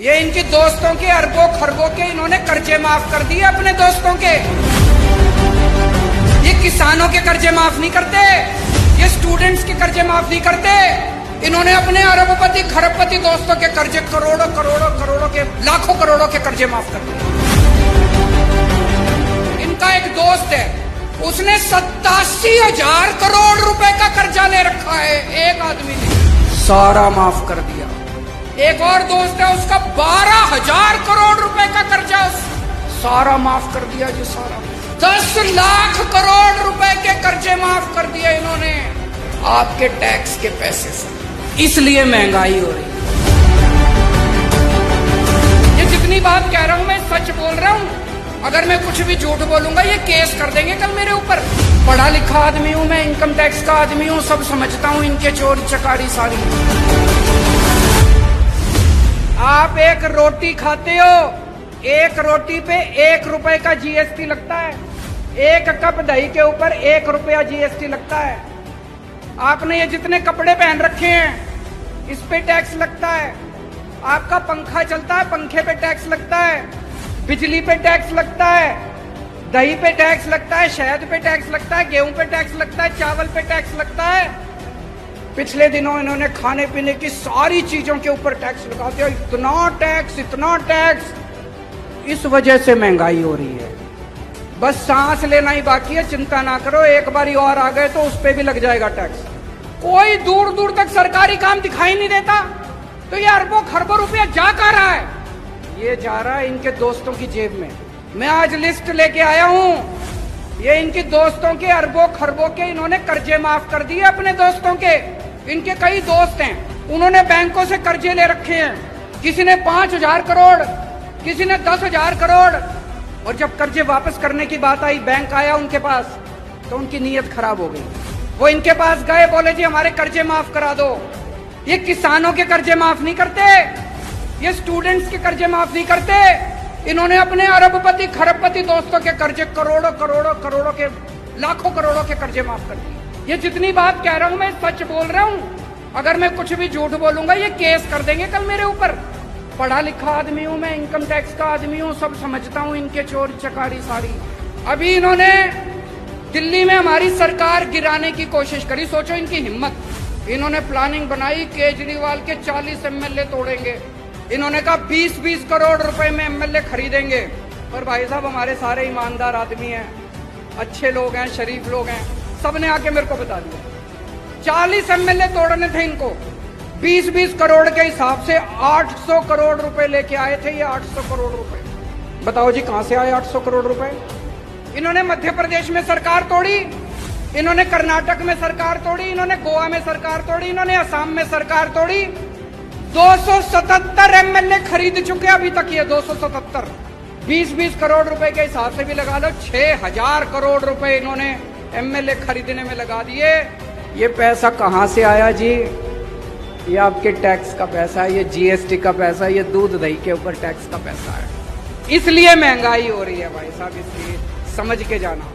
ये इनके दोस्तों के अरबों खरबों के इन्होंने कर्जे माफ कर दिए अपने दोस्तों के। ये किसानों के कर्जे माफ नहीं करते, ये स्टूडेंट्स के कर्जे माफ नहीं करते। इन्होंने अपने अरबपति खरबपति दोस्तों के कर्जे करोड़ों करोड़ों करोड़ों के लाखों करोड़ों के कर्जे माफ कर दिए। इनका एक दोस्त है, उसने 87,000 करोड़ रुपए का कर्जा ले रखा है, एक आदमी ने सारा माफ कर दिया। एक और दोस्त है, उसका 12,000 करोड़ रुपए का कर्जा सारा माफ कर दिया जी, सारा 10 लाख करोड़ रुपए के कर्जे माफ कर दिए इन्होंने आपके टैक्स के पैसे से। इसलिए महंगाई हो रही है। ये जितनी बात कह रहा हूं मैं सच बोल रहा हूं। अगर मैं कुछ भी झूठ बोलूंगा ये केस कर देंगे कल मेरे ऊपर। पढ़ा लिखा आदमी हूं मैं, इनकम टैक्स का आदमी हूं, सब समझता हूं इनके चोरी चकारी सारी। आप एक रोटी खाते हो, एक रोटी पे 1 रुपए का जीएसटी लगता है। एक कप दही के ऊपर 1 रुपया जीएसटी लगता है। आपने ये जितने कपड़े पहन रखे हैं इस पे टैक्स लगता है। आपका पंखा चलता है, पंखे पे टैक्स लगता है, बिजली पे टैक्स लगता है, दही पे टैक्स लगता है, शहद पे टैक्स लगता है, गेहूं पे टैक्स लगता है, चावल पे टैक्स लगता है। पिछले दिनों इन्होंने खाने पीने की सारी चीजों के ऊपर टैक्स लगा दिया। इतना टैक्स, इतना टैक्स। इस वजह से महंगाई हो रही है। बस सांस लेना ही बाकी है, चिंता ना करो, एक बारी और आ गए तो उस पे भी लग जाएगा टैक्स। कोई दूर दूर तक सरकारी काम दिखाई नहीं देता, तो ये अरबों खरबों रुपया जा कहाँ रहा है? ये जा रहा है इनके दोस्तों की जेब में। मैं आज लिस्ट लेके आया हूं, ये इनके दोस्तों के अरबों खरबों के इन्होंने कर्जे माफ कर दिए अपने दोस्तों के। इनके कई दोस्त हैं, उन्होंने बैंकों से कर्जे ले रखे हैं। किसी ने 5,000 करोड़, किसी ने 10,000 करोड़। और जब कर्जे वापस करने की बात आई, बैंक आया उनके पास, तो उनकी नीयत खराब हो गई। वो इनके पास गए, बोले जी हमारे कर्जे माफ करा दो। ये किसानों के कर्जे माफ नहीं करते, ये स्टूडेंट्स के कर्जे माफ नहीं करते। इन्होंने अपने अरबपति खरबपति दोस्तों के कर्जे करोड़ों करोड़ों करोड़ों के लाखों करोड़ों के कर्जे माफ कर दिए। ये जितनी बात कह रहा हूं मैं सच बोल रहा हूं। अगर मैं कुछ भी झूठ बोलूंगा ये केस कर देंगे कल मेरे ऊपर। पढ़ा लिखा आदमी हूं मैं, इनकम टैक्स का आदमी हूं, सब समझता हूं इनके चोरी चकारी सारी। अभी इन्होंने दिल्ली में हमारी सरकार गिराने की कोशिश करी, सोचो इनकी हिम्मत। इन्होंने प्लानिंग बनाई, केजरीवाल के 40 एमएलए तोड़ेंगे। इन्होंने कहा 20-20 करोड़ रुपए में एमएलए खरीदेंगे। पर भाई साहब हमारे सारे ईमानदार आदमी हैं, अच्छे लोग हैं, शरीफ लोग हैं, सबने आके मेरे को बता दिया 40 एमएलए तोड़ने थे इनको। 20-20 करोड़ के हिसाब से 800 करोड़ रुपए लेके आए थे ये। 800 करोड़ रुपए बताओ जी कहां से आए 800 करोड़ रुपए? इन्होंने मध्य प्रदेश में सरकार तोड़ी, इन्होंने कर्नाटक में सरकार तोड़ी, इन्होंने गोवा में सरकार तोड़ी, इन्होंने असम में सरकार तोड़ी। 277 एमएलए खरीद चुके अभी तक ये। 277 20-20 करोड़ रुपए के हिसाब से भी लगा लो, 6,000 करोड़ रुपए इन्होंने एमएलए खरीदने में लगा दिए। ये पैसा कहां से आया जी? ये आपके टैक्स का पैसा है, ये जीएसटी का पैसा है, ये दूध दही के ऊपर टैक्स का पैसा है। इसलिए महंगाई हो रही है भाई साहब, इसलिए समझ के जाना।